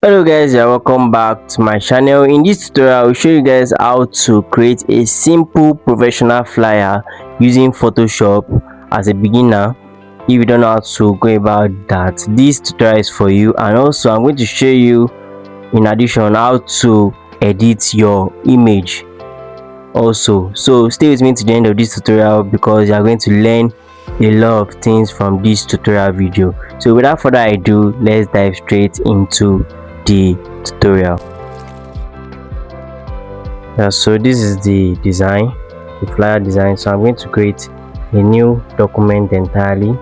Hello guys, you're welcome back to my channel. In this tutorial I will show you guys how to create a simple professional flyer using Photoshop. As a beginner, if you don't know how to go about that, this tutorial is for you. And also I'm going to show you in addition how to edit your image also. So stay with me to the end of this tutorial because you are going to learn a lot of things from this tutorial video. So without further ado, let's dive straight into the tutorial. So this is the design, the flyer design. So I'm going to create a new document entirely.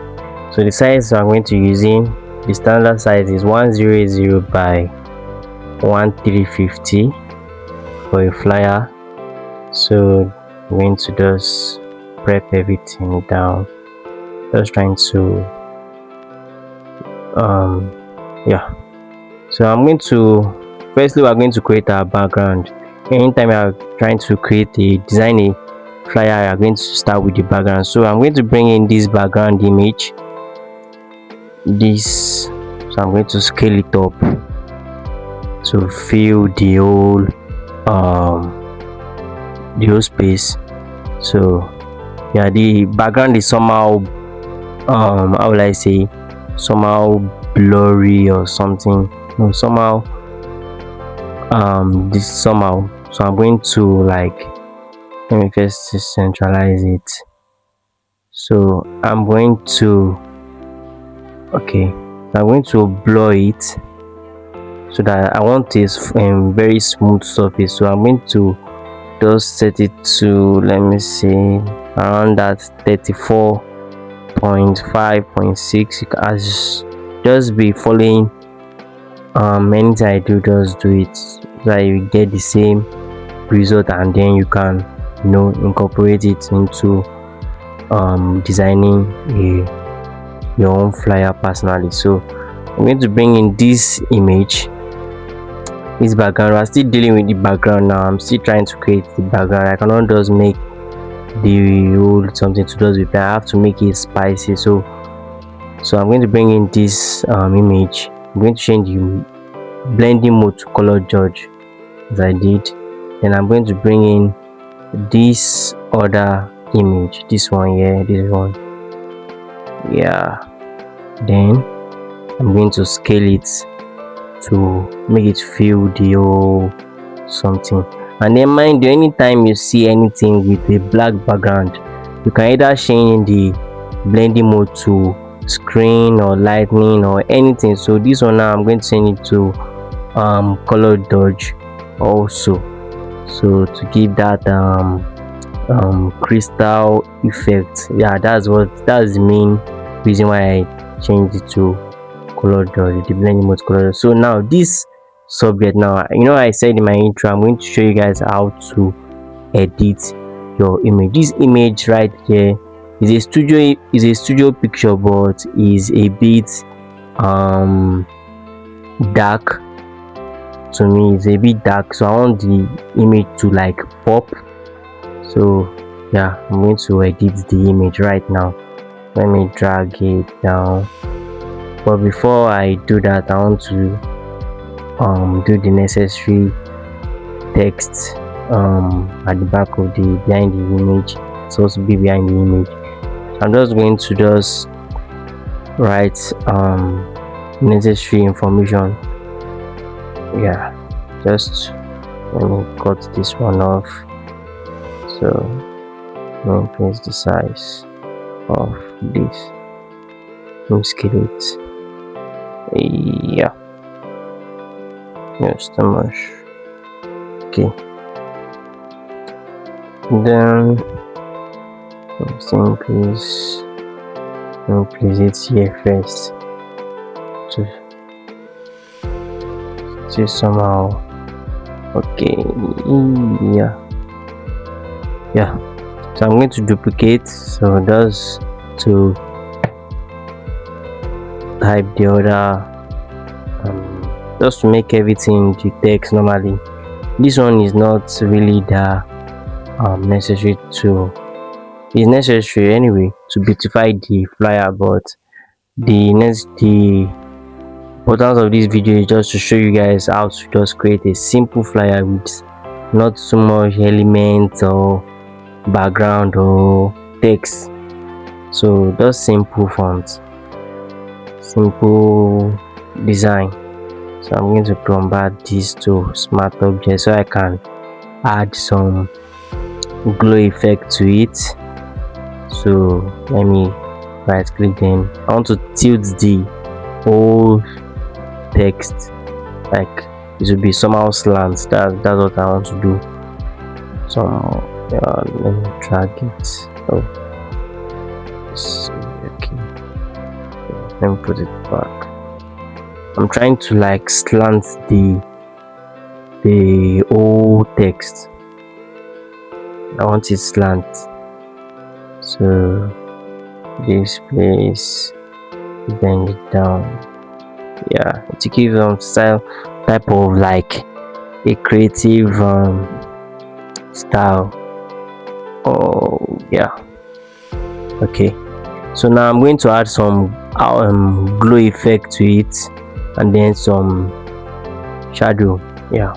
So the size I'm going to using, the standard size is 100 by 1350 for a flyer. So I'm going to just prep everything down, just trying to so I'm going to firstly we're going to create our background. Anytime you are trying to design a flyer, you are going to start with the background. So I'm going to bring in this background image, so I'm going to scale it up to fill the whole space. So yeah, the background is somehow how will I say, somehow blurry or something, no, somehow this somehow. So I'm going to let me first centralize it. So I'm going to I'm going to blur it so that I want this very smooth surface. So I'm going to just set it to, let me see, around that 34.5.6. you can just be following anything I do, just do it so that you get the same result, and then you can incorporate it into designing your own flyer personally. So I'm going to bring in this image, this background. We're still dealing with the background now. I'm still trying to create the background. I cannot just make the whole something to just be, I have to make it spicy. So I'm going to bring in this image. I'm going to change the blending mode to color judge as I did. Then I'm going to bring in this other image, this one here, this one, yeah. Then I'm going to scale it to make it fill the whole something. And then mind you, anytime you see anything with a black background, you can either change the blending mode to screen or lightning or anything. So this one now I'm going to change it to color dodge also, so to give that crystal effect. Yeah, that's the main reason why I changed it to color dodge, the blending mode color dodge. So now this subject, now I said in my intro I'm going to show you guys how to edit your image. This image right here is a studio picture, but is a bit dark. To me, it's a bit dark, so I want the image to pop. So yeah, I'm going to edit the image right now. Let me drag it down, but before I do that, I want to do the necessary text at the back of behind the image. It's supposed to be behind the image. I'm just going to write necessary information. Yeah, just let me cut this one off. So let me increase the size of this. Let me scale it. Yeah, yes, too much. Okay, then let's increase. Let me place it here first to somehow. Okay, yeah. So I'm going to duplicate, so just to type the other just to make everything the text normally. This one is not really the necessary to, it's necessary anyway to beautify the flyer, but the Importance of this video is just to show you guys how to just create a simple flyer with not too much elements or background or text. So just simple font, simple design. So I'm going to convert this to smart object so I can add some glow effect to it. So let me right click, then I want to tilt the whole text, like it will be somehow slant. That's what I want to do. So let me drag it. Oh, okay, let me put it back. I'm trying to like slant the whole text. I want it slant, so this place, bend it down. Yeah, to give style, type of like a creative style. Oh yeah, okay. So now I'm going to add some glow effect to it, and then some shadow. Yeah,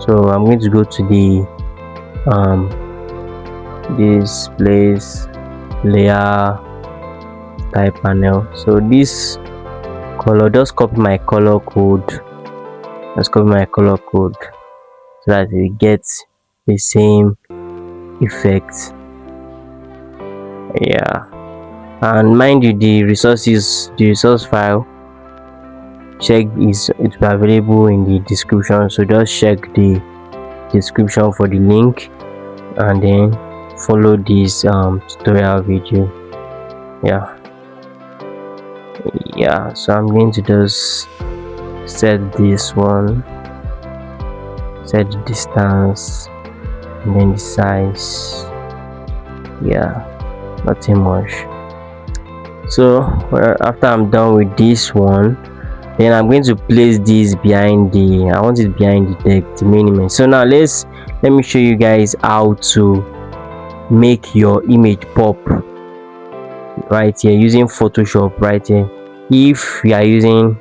so I'm going to go to the this place, layer, type panel. So this color, just copy my color code. Let's copy my color code so that we get the same effect. Yeah, and mind you, the resource file, check is it will be available in the description. So just check the description for the link, and then follow this tutorial video. Yeah, so I'm going to just set this one, set the distance, and then the size. Yeah, nothing much. So after I'm done with this one, then I'm going to place this behind I want it behind the text, the main image. So now let me show you guys how to make your image pop right here using Photoshop. Right here, if you are using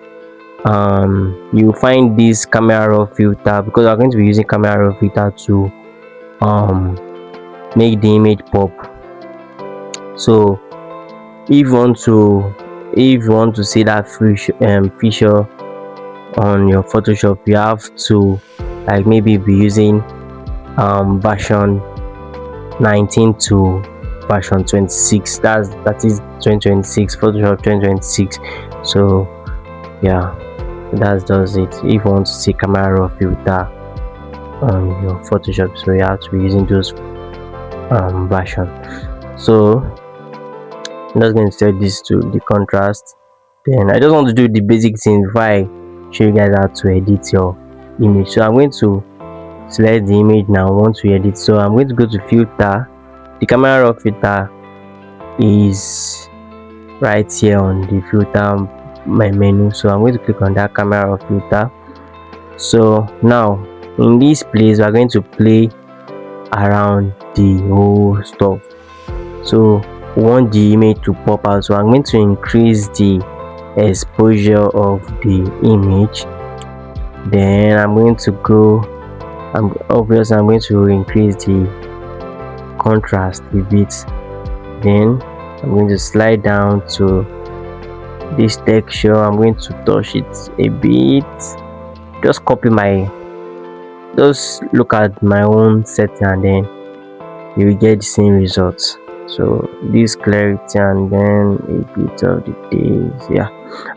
you find this camera raw filter, because I'm going to be using camera raw filter to make the image pop. So if you want to see that feature on your Photoshop, you have to like maybe be using version 19 to version 26. That is 2026, Photoshop 2026. So yeah, that does it. If you want to see camera raw filter on your Photoshop, so you have to be using those version. So I'm just going to set this to the contrast. Then I just want to do the basic things before I show you guys how to edit your image. So I'm going to select the image now. I want to edit, so I'm going to go to filter. The camera raw filter is right here on the filter my menu, so I'm going to click on that camera raw filter. So now in this place we are going to play around the whole stuff. So we want the image to pop out, so I'm going to increase the exposure of the image. Then I'm going to go, obviously I'm going to increase the contrast a bit. Then I'm going to slide down to this texture. I'm going to touch it a bit, just look at my own setting, and then you will get the same results. So this clarity, and then a bit of the days, yeah.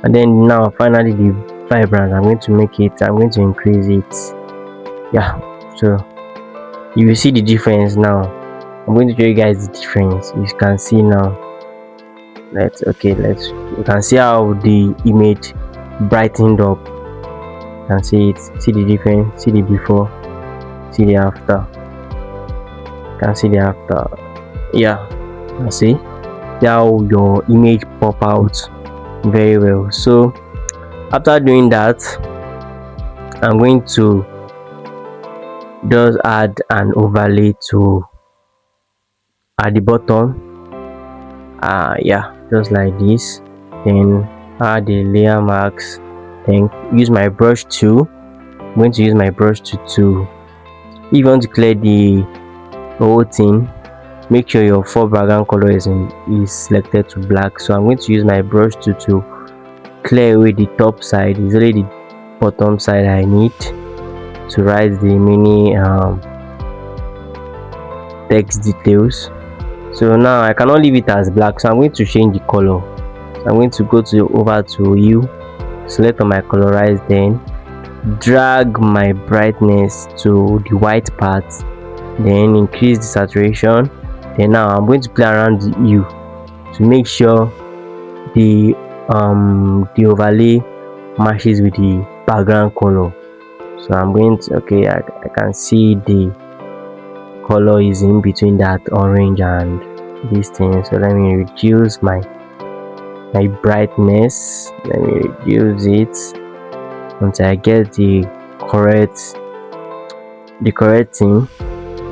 And then now finally the vibrance, I'm going to increase it. Yeah, so you will see the difference now. I'm going to show you guys the difference. You can see now. You can see how the image brightened up. You can see it, see the difference, see the before, see the after. You can see the after. Yeah, you can see how your image pop out very well. So after doing that, I'm going to just add an overlay at the bottom. Yeah, just like this. Then add the layer marks then use my brush tool. I'm going to use my brush tool to, if you want to clear the whole thing, make sure your foreground color is selected to black. So I'm going to use my brush tool to clear away the top side. It's only the bottom side I need to write the mini text details. So now I cannot leave it as black, so I'm going to change the color. So I'm going to go over to hue, select on my colorize, then drag my brightness to the white part, then increase the saturation. Then now I'm going to play around the hue to make sure the overlay matches with the background color. So I'm going to, okay, I can see the color is in between that orange and this thing. So let me reduce my brightness. Let me reduce it until I get the correct thing.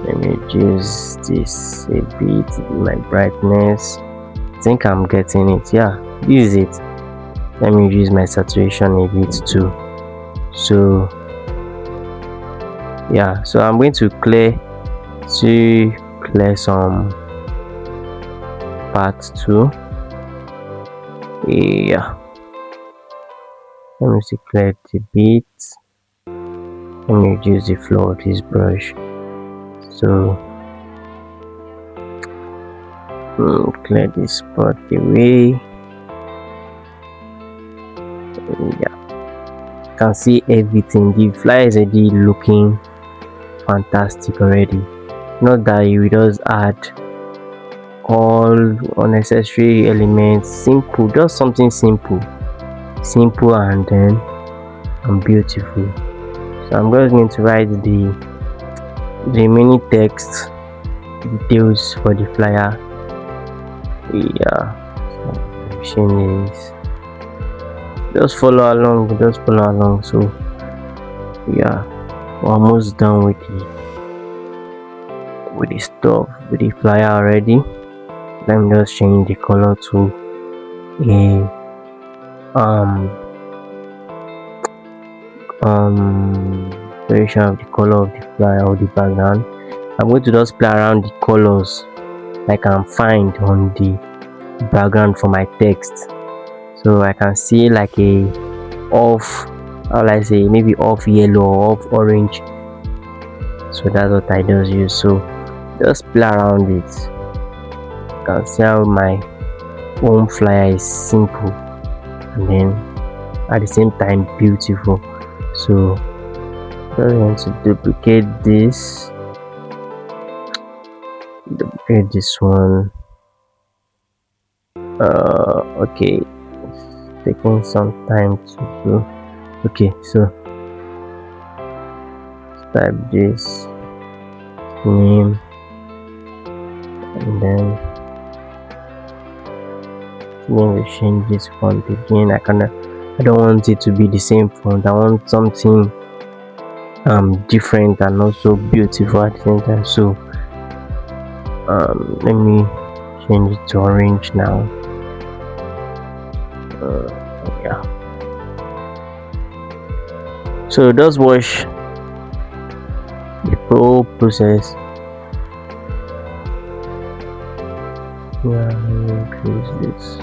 Let me reduce this a bit, my brightness. I think I'm getting it. Yeah, this is it. Let me reduce my saturation a bit too. So yeah, so I'm going to clear some parts too. Yeah, let me see, clear it a bit. Let me reduce the flow of this brush. So clear this spot away. Yeah, you can see everything. The flyer is already looking fantastic already. Not that you just add all unnecessary elements. Simple, just something simple and then beautiful. So I'm just going to write the remaining text details for the flyer. Yeah, so this, just follow along. So yeah, we're almost done with the stuff, with the flyer already. Let me just change the color to a variation of the color of the flyer or the background. I'm going to just play around the colors I can find on the background for my text. So I can see like a off, how will I say, maybe off yellow or off orange. So that's what I just use. So just play around it. You can see how my home flyer is simple and then at the same time beautiful. So just going to duplicate this one. Okay, it's taking some time to do. Okay, so type this name and then we change this font again. I don't want it to be the same font. I want something different and also beautiful at the same time. So let me change it to orange now. Yeah, so just watch the whole process. Yeah, let me increase this.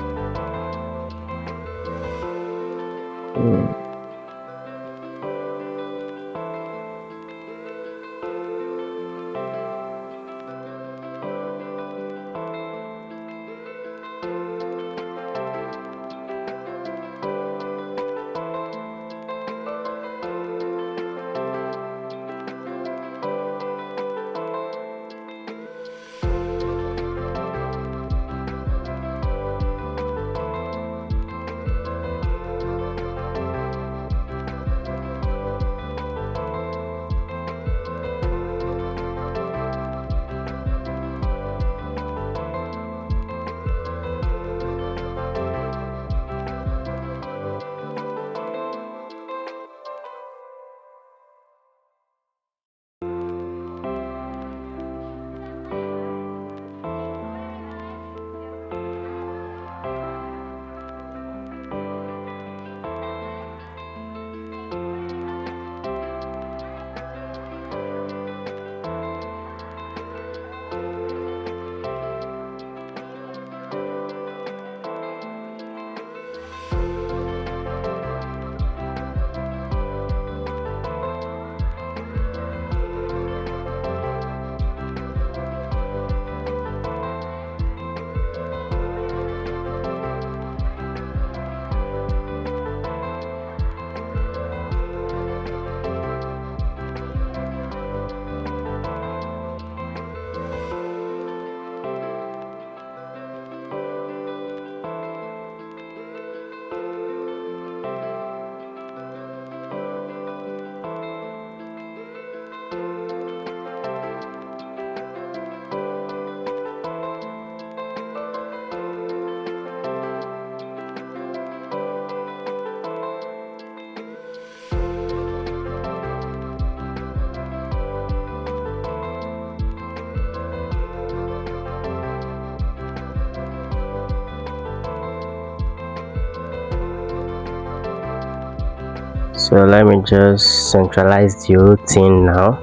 So let me just centralize the whole thing now.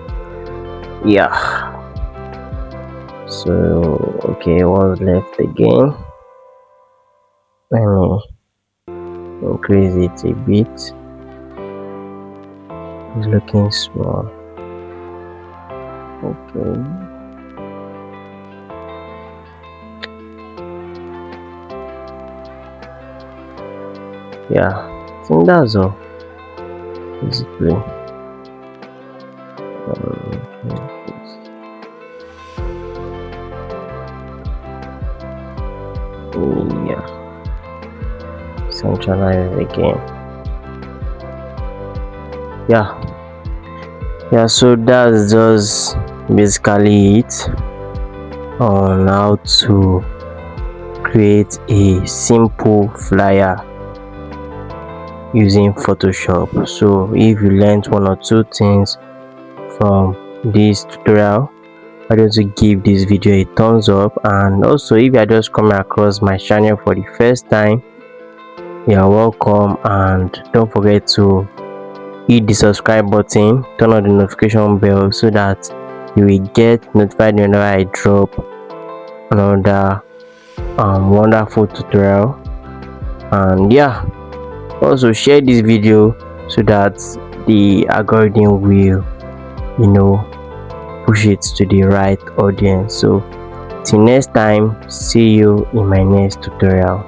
Yeah, so okay, what's left again? Let me increase it a bit. It's looking small. Okay, yeah, I think that's all basically. Yeah, centralize again. Yeah, so that's just basically it on how to create a simple flyer using Photoshop. So if you learned one or two things from this tutorial, I want to give this video a thumbs up, and also if you are just coming across my channel for the first time, you are welcome, and don't forget to hit the subscribe button, turn on the notification bell so that you will get notified whenever I drop another wonderful tutorial. And yeah, also share this video so that the algorithm will push it to the right audience. So till next time, see you in my next tutorial.